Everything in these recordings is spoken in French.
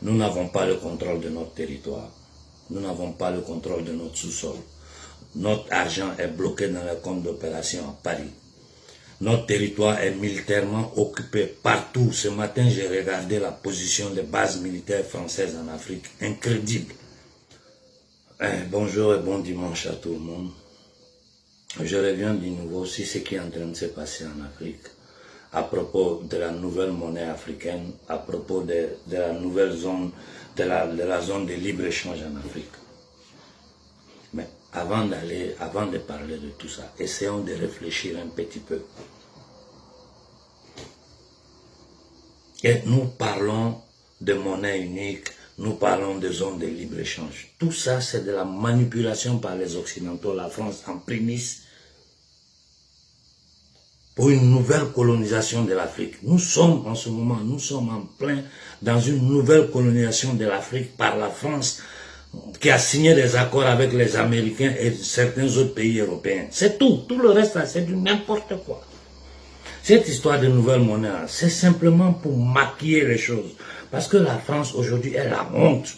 Nous n'avons pas le contrôle de notre territoire. Nous n'avons pas le contrôle de notre sous-sol. Notre argent est bloqué dans les comptes d'opération à Paris. Notre territoire est militairement occupé partout. Ce matin, j'ai regardé la position des bases militaires françaises en Afrique. Incroyable. Bonjour et bon dimanche à tout le monde. Je reviens du nouveau sur ce qui est en train de se passer en Afrique. À propos de la nouvelle monnaie africaine, à propos de la nouvelle zone, de la zone de libre-échange en Afrique. Mais avant de parler de tout ça, essayons de réfléchir un petit peu. Et nous parlons de monnaie unique, nous parlons de zone de libre-échange. Tout ça, c'est de la manipulation par les Occidentaux, la France en prémisse, pour une nouvelle colonisation de l'Afrique. Nous sommes en ce moment, nous sommes en plein dans une nouvelle colonisation de l'Afrique par la France, qui a signé des accords avec les Américains et certains autres pays européens. C'est tout. Tout le reste, c'est du n'importe quoi. Cette histoire de nouvelle monnaie, c'est simplement pour maquiller les choses. Parce que la France, aujourd'hui, elle a honte.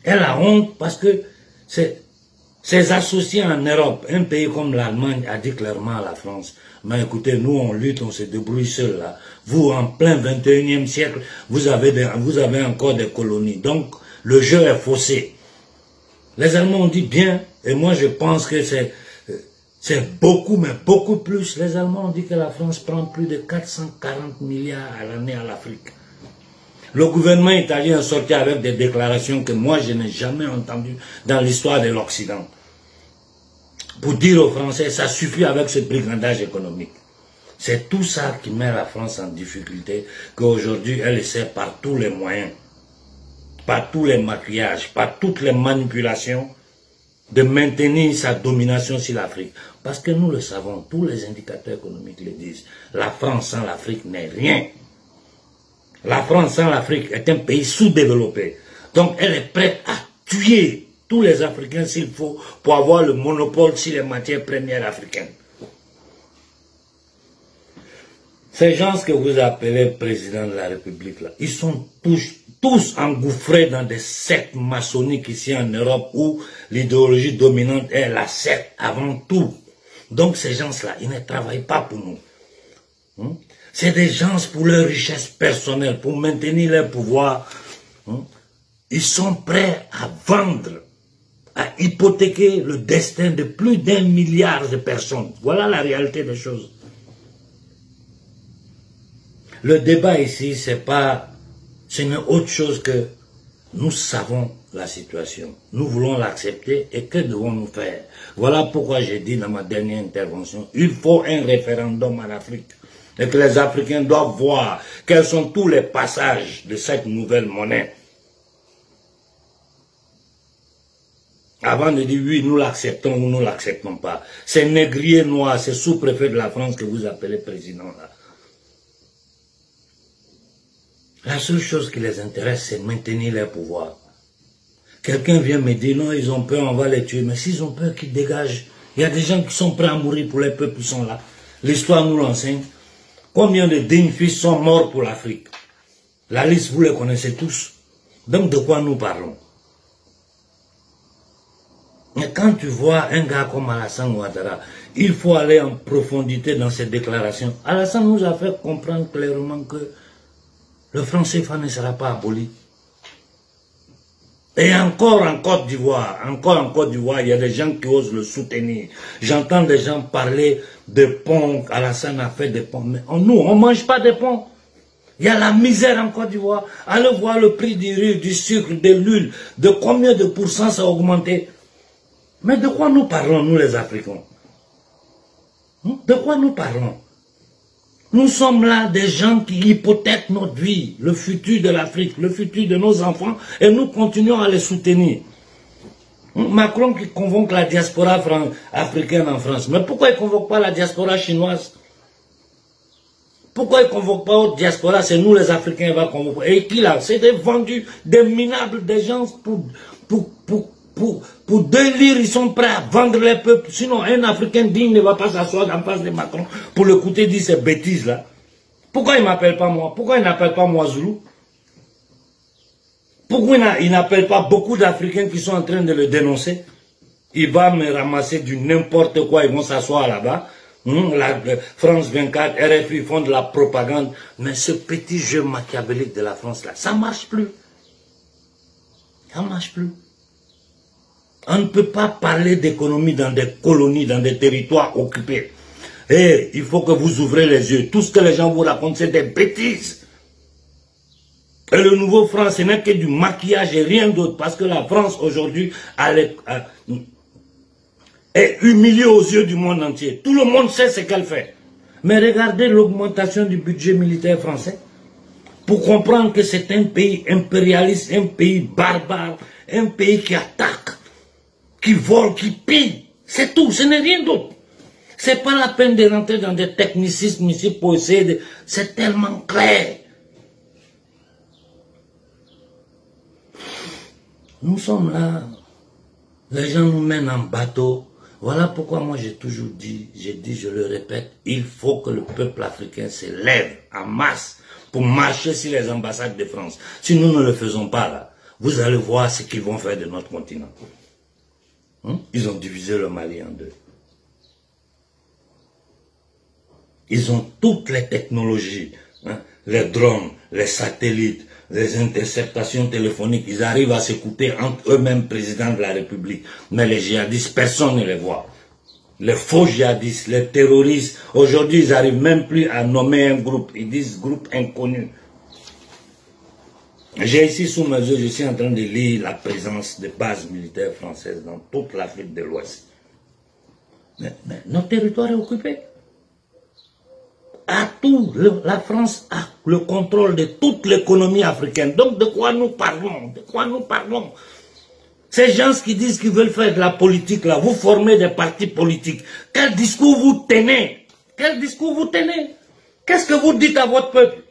Elle a honte parce que ses associés en Europe, un pays comme l'Allemagne a dit clairement à la France, mais écoutez, nous on lutte, on se débrouille seul là. Vous, en plein 21e siècle, vous avez encore des colonies. Donc, le jeu est faussé. Les Allemands ont dit bien, et moi je pense que c'est beaucoup, mais beaucoup plus. Les Allemands ont dit que la France prend plus de 440 milliards à l'année à l'Afrique. Le gouvernement italien est sorti avec des déclarations que moi je n'ai jamais entendues dans l'histoire de l'Occident. Pour dire aux Français, ça suffit avec ce brigandage économique. C'est tout ça qui met la France en difficulté, qu'aujourd'hui elle essaie par tous les moyens, par tous les maquillages, par toutes les manipulations, de maintenir sa domination sur l'Afrique. Parce que nous le savons, tous les indicateurs économiques le disent, la France sans l'Afrique n'est rien. La France sans l'Afrique est un pays sous-développé. Donc elle est prête à tuer tous les Africains s'il faut pour avoir le monopole sur les matières premières africaines. Ces gens que vous appelez président de la République, là, ils sont tous engouffrés dans des sectes maçonniques ici en Europe où l'idéologie dominante est la secte avant tout. Donc ces gens-là, ils ne travaillent pas pour nous. C'est des gens pour leur richesse personnelle, pour maintenir leur pouvoir. Ils sont prêts à vendre, à hypothéquer le destin de plus d'1 milliard de personnes. Voilà la réalité des choses. Le débat ici, ce n'est autre chose que nous savons la situation. Nous voulons l'accepter et que devons-nous faire? Voilà pourquoi j'ai dit dans ma dernière intervention, il faut un référendum en Afrique. Et que les Africains doivent voir quels sont tous les passages de cette nouvelle monnaie. Avant de dire oui, nous l'acceptons ou nous ne l'acceptons pas. C'est négrier noir, c'est sous-préfet de la France que vous appelez président là. La seule chose qui les intéresse, c'est maintenir leur pouvoir. Quelqu'un vient me dire, non, ils ont peur, on va les tuer. Mais s'ils ont peur, qu'ils dégagent. Il y a des gens qui sont prêts à mourir pour les peuples qui sont là. L'histoire nous l'enseigne. Combien de dignes fils sont morts pour l'Afrique? La liste, vous les connaissez tous. Donc de quoi nous parlons? Mais quand tu vois un gars comme Alassane Ouattara, il faut aller en profondité dans ses déclarations. Alassane nous a fait comprendre clairement que le franc CFA ne sera pas aboli. Et encore en Côte d'Ivoire, il y a des gens qui osent le soutenir. J'entends des gens parler de ponts, Alassane a fait des ponts, mais nous, on ne mange pas de ponts. Il y a la misère en Côte d'Ivoire. Allez voir le prix du riz, du sucre, de l'huile, de combien de pourcents ça a augmenté. Mais de quoi nous parlons, nous les Africains? De quoi nous parlons? Nous sommes là des gens qui hypothèquent notre vie, le futur de l'Afrique, le futur de nos enfants, et nous continuons à les soutenir. Macron qui convoque la diaspora africaine en France. Mais pourquoi il ne convoque pas la diaspora chinoise? Pourquoi il ne convoque pas autre diaspora? C'est nous les Africains qui va convoquer. Et qui là? C'est des vendus, des minables, des gens pour 2 livres, ils sont prêts à vendre les peuples. Sinon, un Africain digne ne va pas s'asseoir en face de Macron pour l'écouter dire ces bêtises-là. Pourquoi il ne m'appelle pas moi? Pourquoi il n'appelle pas moi Zoulou? Pourquoi il n'appelle pas beaucoup d'Africains qui sont en train de le dénoncer? Il va me ramasser du n'importe quoi, ils vont s'asseoir là-bas. La France 24, RFI font de la propagande. Mais ce petit jeu machiavélique de la France là, ça ne marche plus. Ça ne marche plus. On ne peut pas parler d'économie dans des colonies, dans des territoires occupés. Et il faut que vous ouvrez les yeux. Tout ce que les gens vous racontent, c'est des bêtises. Et le nouveau France, ce n'est que du maquillage et rien d'autre. Parce que la France, aujourd'hui, est humiliée aux yeux du monde entier. Tout le monde sait ce qu'elle fait. Mais regardez l'augmentation du budget militaire français. Pour comprendre que c'est un pays impérialiste, un pays barbare, un pays qui attaque, qui vole, qui pille. C'est tout, ce n'est rien d'autre. C'est pas la peine de rentrer dans des technicismes ici pour essayer de... C'est tellement clair. Nous sommes là, les gens nous mènent en bateau. Voilà pourquoi moi j'ai toujours dit, je le répète, il faut que le peuple africain se lève en masse pour marcher sur les ambassades de France. Si nous ne le faisons pas là, vous allez voir ce qu'ils vont faire de notre continent. Ils ont divisé le Mali en deux. Ils ont toutes les technologies, les drones, les satellites, les interceptations téléphoniques. Ils arrivent à s'écouter entre eux-mêmes présidents de la République. Mais les djihadistes, personne ne les voit. Les faux djihadistes, les terroristes, aujourd'hui ils n'arrivent même plus à nommer un groupe. Ils disent groupe inconnu. J'ai ici sous mes yeux, je suis en train de lire la présence de bases militaires françaises dans toute l'Afrique de l'Ouest. Mais notre territoire est occupé. À tout, la France a le contrôle de toute l'économie africaine. Donc de quoi nous parlons? De quoi nous parlons? Ces gens qui disent qu'ils veulent faire de la politique, là, vous formez des partis politiques. Quel discours vous tenez? Quel discours vous tenez? Qu'est-ce que vous dites à votre peuple?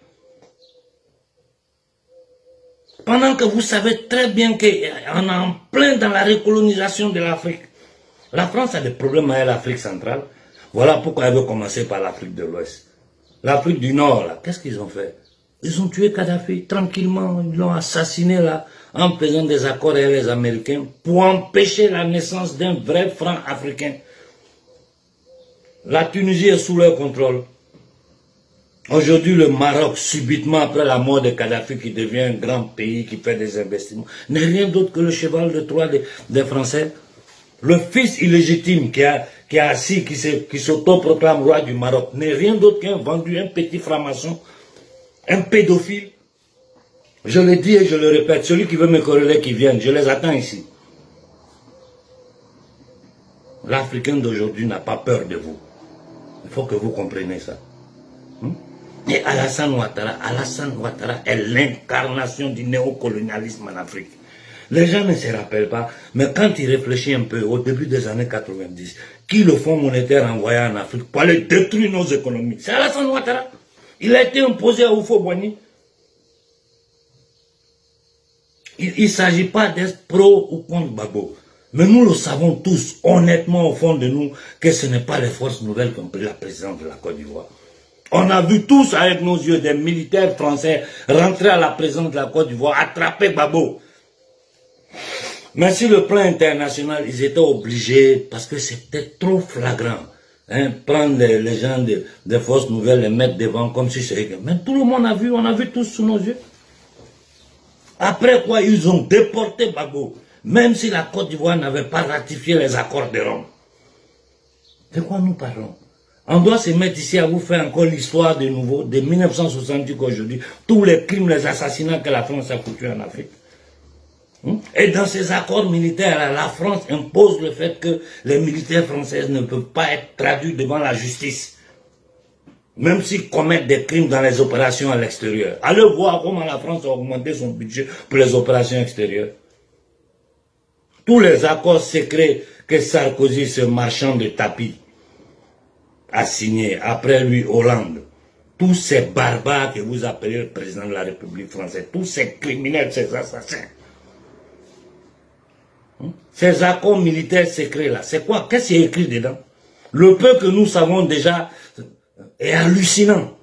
Pendant que vous savez très bien qu'on est en plein dans la recolonisation de l'Afrique. La France a des problèmes avec l'Afrique centrale. Voilà pourquoi elle veut commencer par l'Afrique de l'Ouest. L'Afrique du Nord, là, qu'est-ce qu'ils ont fait? Ils ont tué Kadhafi tranquillement, ils l'ont assassiné là, en faisant des accords avec les Américains pour empêcher la naissance d'un vrai franc africain. La Tunisie est sous leur contrôle. Aujourd'hui, le Maroc, subitement après la mort de Kadhafi, qui devient un grand pays, qui fait des investissements, n'est rien d'autre que le cheval de Troie des Français. Le fils illégitime qui a assis, qui s'autoproclame roi du Maroc, n'est rien d'autre qu'un vendu, un petit franc-maçon, un pédophile. Je le dis et je le répète, celui qui veut me corréler, qui vienne, je les attends ici. L'Africain d'aujourd'hui n'a pas peur de vous. Il faut que vous compreniez ça. Et Alassane Ouattara est l'incarnation du néocolonialisme en Afrique. Les gens ne se rappellent pas, mais quand ils réfléchissent un peu, au début des années 90, qui le Fonds monétaire envoyé en Afrique pour aller détruire nos économies? C'est Alassane Ouattara. Il a été imposé à Houphouët-Boigny. Il ne s'agit pas d'être pro ou contre Gbagbo. Mais nous le savons tous, honnêtement au fond de nous, que ce n'est pas les forces nouvelles qui ont pris la présidence de la Côte d'Ivoire. On a vu tous avec nos yeux des militaires français rentrer à la présidence de la Côte d'Ivoire, attraper Gbagbo. Mais sur le plan international, ils étaient obligés, parce que c'était trop flagrant, prendre les gens des forces nouvelles, les mettre devant comme si c'était... Mais tout le monde a vu, on a vu tous sous nos yeux. Après quoi, ils ont déporté Gbagbo, même si la Côte d'Ivoire n'avait pas ratifié les accords de Rome. De quoi nous parlons? On doit se mettre ici à vous faire encore l'histoire de nouveau, de 1970 qu'aujourd'hui, tous les crimes, les assassinats que la France a foutus en Afrique. Et dans ces accords militaires, la France impose le fait que les militaires français ne peuvent pas être traduits devant la justice. Même s'ils commettent des crimes dans les opérations à l'extérieur. Allez voir comment la France a augmenté son budget pour les opérations extérieures. Tous les accords secrets que Sarkozy, ce marchand de tapis, a signé, après lui Hollande. Tous ces barbares que vous appelez le président de la République française, tous ces criminels, ces assassins. Ces accords militaires secrets là, c'est quoi? Qu'est-ce qui est écrit dedans? Le peu que nous savons déjà est hallucinant.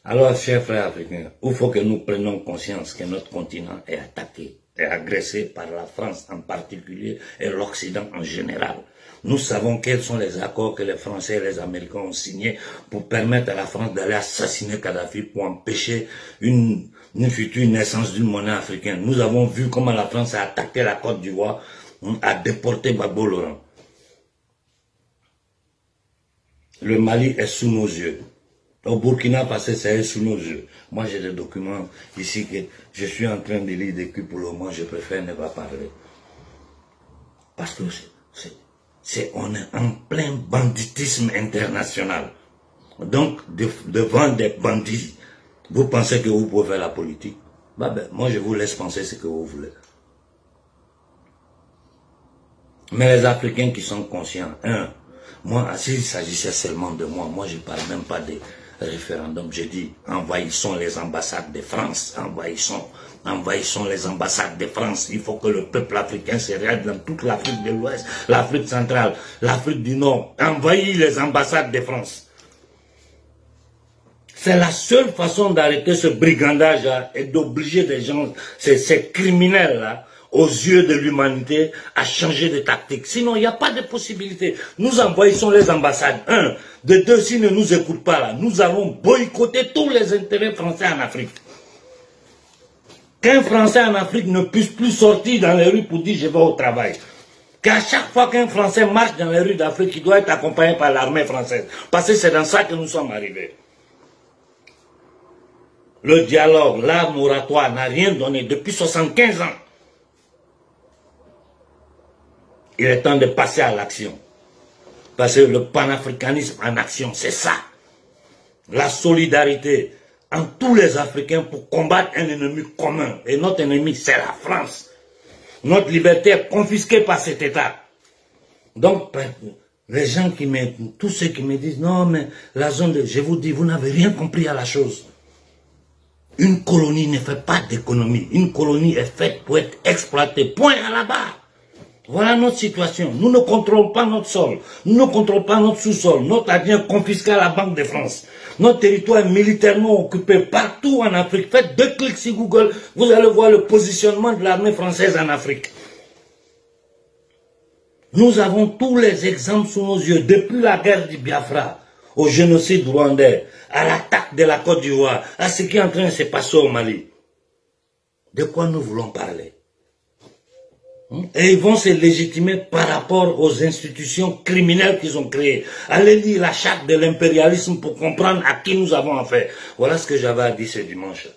Alors, chers frères africains, il faut que nous prenions conscience que notre continent est attaqué et agressé par la France en particulier et l'Occident en général. Nous savons quels sont les accords que les Français et les Américains ont signés pour permettre à la France d'aller assassiner Kadhafi pour empêcher une future naissance d'une monnaie africaine. Nous avons vu comment la France a attaqué la Côte d'Ivoire, a déporté Gbagbo Laurent. Le Mali est sous nos yeux. Au Burkina Faso, c'est sous nos yeux. Moi, j'ai des documents ici que je suis en train de lire depuis pour le moment, je préfère ne pas parler. Parce que on est en plein banditisme international. Donc, devant des bandits, vous pensez que vous pouvez faire la politique? Moi, je vous laisse penser ce que vous voulez. Mais les Africains qui sont conscients, moi, s'il s'agissait seulement de moi, je ne parle même pas des référendums. Je dis, envahissons les ambassades de France, envahissons les ambassades de France. Il faut que le peuple africain se réalise dans toute l'Afrique de l'Ouest, l'Afrique centrale, l'Afrique du Nord. Envahir les ambassades de France. C'est la seule façon d'arrêter ce brigandage-là et d'obliger des gens, ces criminels-là, aux yeux de l'humanité, à changer de tactique. Sinon, il n'y a pas de possibilité. Nous envahissons les ambassades. De deux, s'ils ne nous écoutent pas là, nous allons boycotter tous les intérêts français en Afrique. Qu'un Français en Afrique ne puisse plus sortir dans les rues pour dire je vais au travail. Qu'à chaque fois qu'un Français marche dans les rues d'Afrique, il doit être accompagné par l'armée française. Parce que c'est dans ça que nous sommes arrivés. Le dialogue, l'art moratoire n'a rien donné depuis 75 ans. Il est temps de passer à l'action. Parce que le panafricanisme en action, c'est ça. La solidarité entre tous les Africains pour combattre un ennemi commun. Et notre ennemi, c'est la France. Notre liberté est confisquée par cet État. Donc, les gens tous ceux qui me disent, non, mais la zone de... Je vous dis, vous n'avez rien compris à la chose. Une colonie ne fait pas d'économie. Une colonie est faite pour être exploitée. Point à la barre. Voilà notre situation. Nous ne contrôlons pas notre sol. Nous ne contrôlons pas notre sous-sol. Notre argent est confisqué à la Banque de France. Notre territoire est militairement occupé partout en Afrique. Faites 2 clics sur Google, vous allez voir le positionnement de l'armée française en Afrique. Nous avons tous les exemples sous nos yeux. Depuis la guerre du Biafra, au génocide rwandais, à l'attaque de la Côte d'Ivoire, à ce qui est en train de se passer au Mali. De quoi nous voulons parler? Et ils vont se légitimer par rapport aux institutions criminelles qu'ils ont créées. Allez lire la charte de l'impérialisme pour comprendre à qui nous avons affaire. Voilà ce que j'avais à dire ce dimanche.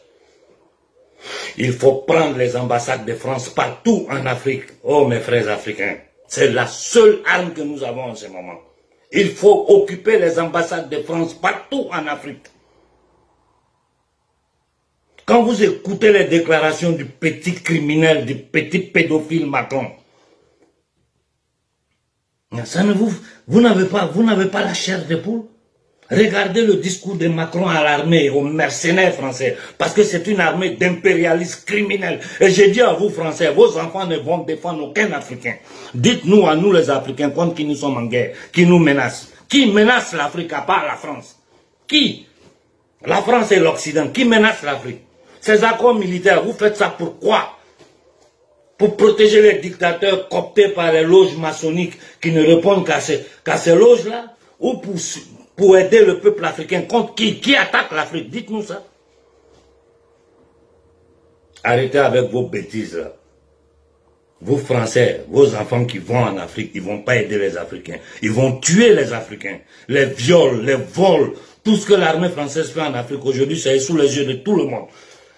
Il faut prendre les ambassades de France partout en Afrique. Oh mes frères africains, c'est la seule arme que nous avons en ce moment. Il faut occuper les ambassades de France partout en Afrique. Quand vous écoutez les déclarations du petit criminel, du petit pédophile Macron, ça vous n'avez pas la chair de poule. Regardez le discours de Macron à l'armée, aux mercenaires français, parce que c'est une armée d'impérialistes criminels. Et j'ai dit à vous Français, vos enfants ne vont défendre aucun Africain. Dites-nous à nous les Africains contre qui nous sommes en guerre, qui nous menacent. Qui menace l'Afrique à part la France? Qui? La France et l'Occident. Qui menace l'Afrique? Ces accords militaires, vous faites ça pourquoi? Pour protéger les dictateurs cooptés par les loges maçonniques qui ne répondent qu'à ces loges-là? Ou pour aider le peuple africain contre qui? Qui attaque l'Afrique? Dites-nous ça. Arrêtez avec vos bêtises là. Vous Français, vos enfants qui vont en Afrique, ils ne vont pas aider les Africains. Ils vont tuer les Africains. Les viols, les vols, tout ce que l'armée française fait en Afrique aujourd'hui, c'est sous les yeux de tout le monde.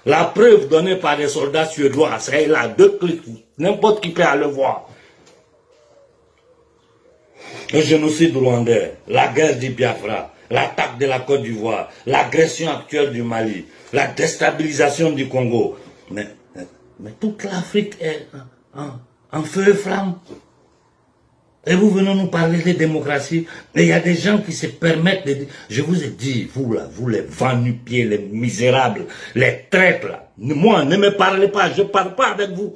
La preuve donnée par des soldats suédois, c'est là, 2 clics, n'importe qui peut aller voir. Le génocide rwandais, la guerre du Biafra, l'attaque de la Côte d'Ivoire, l'agression actuelle du Mali, la déstabilisation du Congo. Mais toute l'Afrique est en feu et flamme. Et vous venez nous parler de démocratie. Et il y a des gens qui se permettent de dire, je vous ai dit, vous là, vous les va-nu-pieds, les misérables, les traîtres là. Moi, ne me parlez pas, je ne parle pas avec vous.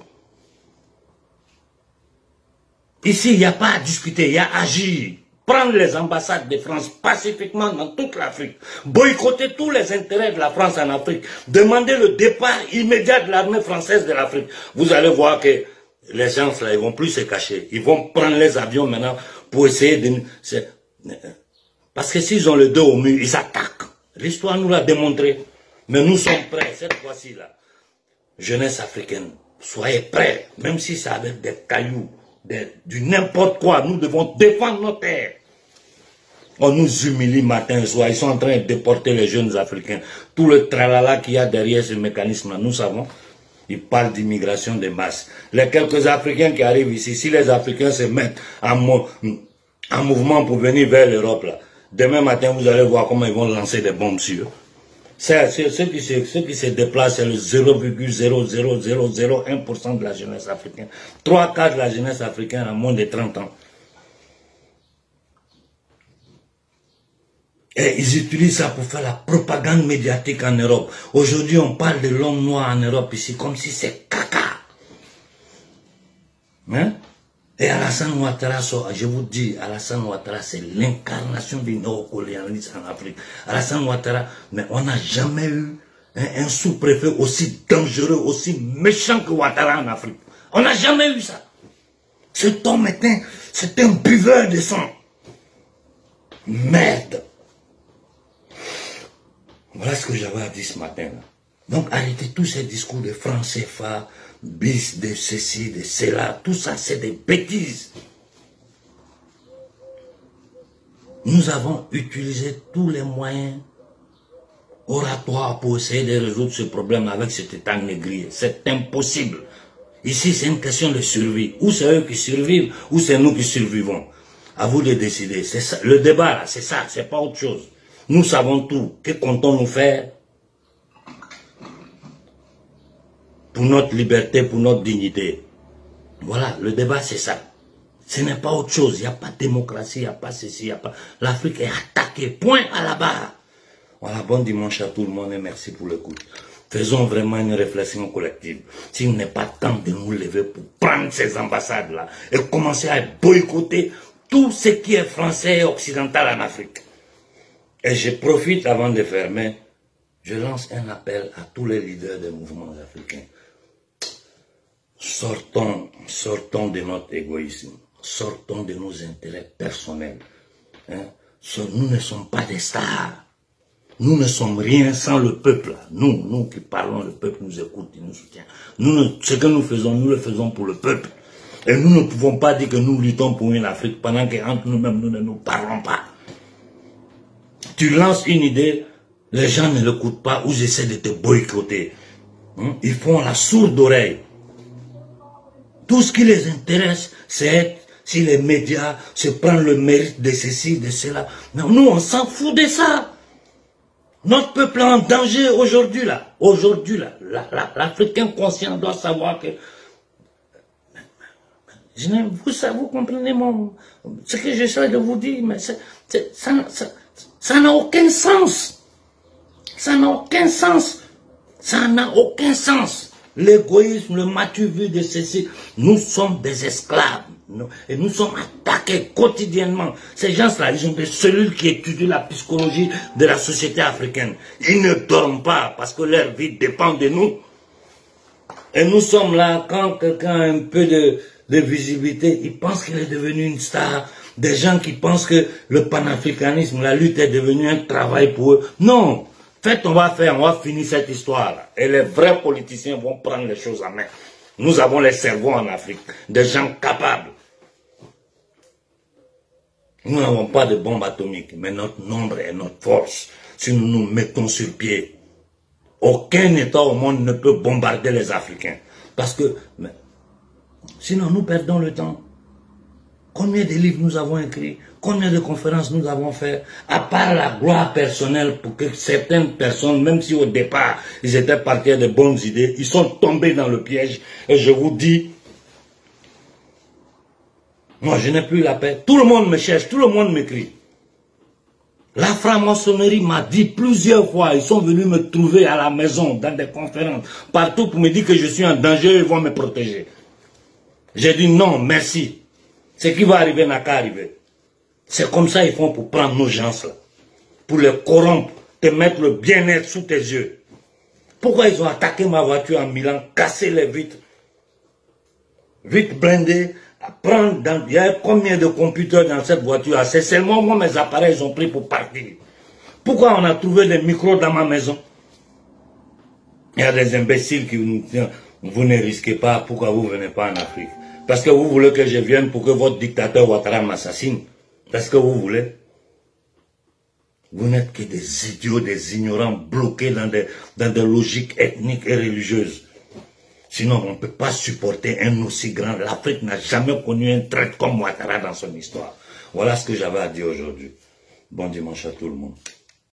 Ici, il n'y a pas à discuter, il y a à agir. prendre les ambassades de France pacifiquement dans toute l'Afrique, boycotter tous les intérêts de la France en Afrique, demander le départ immédiat de l'armée française de l'Afrique. Vous allez voir que les gens là, ils vont plus se cacher. Ils vont prendre les avions maintenant pour essayer de... Parce que s'ils ont le dos au mur, ils attaquent. L'histoire nous l'a démontré. Mais nous sommes prêts, cette fois-ci là. Jeunesse africaine, soyez prêts, même si c'est avec des cailloux, du n'importe quoi, nous devons défendre nos terres. On nous humilie matin et soir, ils sont en train de déporter les jeunes africains. Tout le tralala qu'il y a derrière ce mécanisme-là, nous savons, ils parlent d'immigration de masse. Les quelques Africains qui arrivent ici, si les Africains se mettent en mouvement pour venir vers l'Europe, là, demain matin, vous allez voir comment ils vont lancer des bombes sur eux. Ceux qui se déplacent, c'est le 0,00001% de la jeunesse africaine. 3/4 de la jeunesse africaine a moins de 30 ans. Et ils utilisent ça pour faire la propagande médiatique en Europe. Aujourd'hui, on parle de l'homme noir en Europe ici, comme si c'est caca. Hein? Et Alassane Ouattara, je vous dis, Alassane Ouattara, c'est l'incarnation du néocolonialisme en Afrique. Alassane Ouattara, mais on n'a jamais eu un sous-préfet aussi dangereux, aussi méchant que Ouattara en Afrique. On n'a jamais eu ça. Cet homme c'est un buveur de sang. Merde. Voilà ce que j'avais à dire ce matin. Là. Donc arrêtez tous ces discours de francs CFA, bis, de ceci, de cela, tout ça c'est des bêtises. Nous avons utilisé tous les moyens oratoires pour essayer de résoudre ce problème avec cet état négrier. C'est impossible. Ici c'est une question de survie. Ou c'est eux qui survivent, ou c'est nous qui survivons. À vous de décider. C'est ça. Le débat là, c'est ça, c'est pas autre chose. Nous savons tout. Que comptons-nous faire pour notre liberté, pour notre dignité? Voilà, le débat c'est ça. Ce n'est pas autre chose. Il n'y a pas de démocratie, il n'y a pas ceci, il n'y a pas... L'Afrique est attaquée. Point à la barre. Voilà, bon dimanche à tout le monde et merci pour l'écoute. Faisons vraiment une réflexion collective. S'il n'est pas temps de nous lever pour prendre ces ambassades-là et commencer à boycotter tout ce qui est français et occidental en Afrique. Et je profite avant de fermer, je lance un appel à tous les leaders des mouvements africains. Sortons de notre égoïsme, sortons de nos intérêts personnels. Hein? Nous ne sommes pas des stars. Nous ne sommes rien sans le peuple. Nous qui parlons, le peuple nous écoute, il nous soutient. Ce que nous faisons, nous le faisons pour le peuple. Et nous ne pouvons pas dire que nous luttons pour une Afrique pendant qu'entre nous-mêmes, nous ne nous parlons pas. Tu lances une idée, les gens ne l'écoutent pas ou essaient de te boycotter. Ils font la sourde oreille. Tout ce qui les intéresse, c'est si les médias se prennent le mérite de ceci, de cela. Non, nous, on s'en fout de ça. Notre peuple est en danger aujourd'hui là. Aujourd'hui là, l'Africain conscient doit savoir que... Vous comprenez ce que j'essaie de vous dire, mais ça n'a aucun sens. Ça n'a aucun sens. Ça n'a aucun sens. L'égoïsme, le matu vu de ceci, nous sommes des esclaves. Et nous sommes attaqués quotidiennement. Ces gens-là, ils ont des cellules qui étudient la psychologie de la société africaine. Ils ne dorment pas parce que leur vie dépend de nous. Et nous sommes là, quand quelqu'un a un peu de visibilité, il pense qu'il est devenu une star. Des gens qui pensent que le panafricanisme, la lutte est devenue un travail pour eux. Non. Faites, on va finir cette histoire-là. Et les vrais politiciens vont prendre les choses en main. Nous avons les cerveaux en Afrique. Des gens capables. Nous n'avons pas de bombes atomiques, mais notre nombre et notre force, si nous nous mettons sur pied, aucun État au monde ne peut bombarder les Africains. Parce que, sinon nous perdons le temps. Combien de livres nous avons écrits? Combien de conférences nous avons fait? À part la gloire personnelle pour que certaines personnes, même si au départ, ils étaient partis à de bonnes idées, ils sont tombés dans le piège. Et je vous dis, moi je n'ai plus la paix. Tout le monde me cherche, tout le monde m'écrit. La franc-maçonnerie m'a dit plusieurs fois, ils sont venus me trouver à la maison, dans des conférences, partout pour me dire que je suis en danger, ils vont me protéger. J'ai dit non, merci. Ce qui va arriver n'a qu'à arriver. C'est comme ça ils font pour prendre nos gens là. Pour les corrompre, te mettre le bien-être sous tes yeux. Pourquoi ils ont attaqué ma voiture en Milan, cassé les vitres? Vitres blindées, il y a combien de computers dans cette voiture? C'est seulement moi, mes appareils, ils ont pris pour partir. Pourquoi on a trouvé des micros dans ma maison? Il y a des imbéciles qui nous disent, vous ne risquez pas, pourquoi vous ne venez pas en Afrique? Parce que vous voulez que je vienne pour que votre dictateur Ouattara m'assassine. C'est ce que vous voulez? Vous n'êtes que des idiots, des ignorants bloqués dans des logiques ethniques et religieuses. Sinon, on ne peut pas supporter un aussi grand. L'Afrique n'a jamais connu un traître comme Ouattara dans son histoire. Voilà ce que j'avais à dire aujourd'hui. Bon dimanche à tout le monde.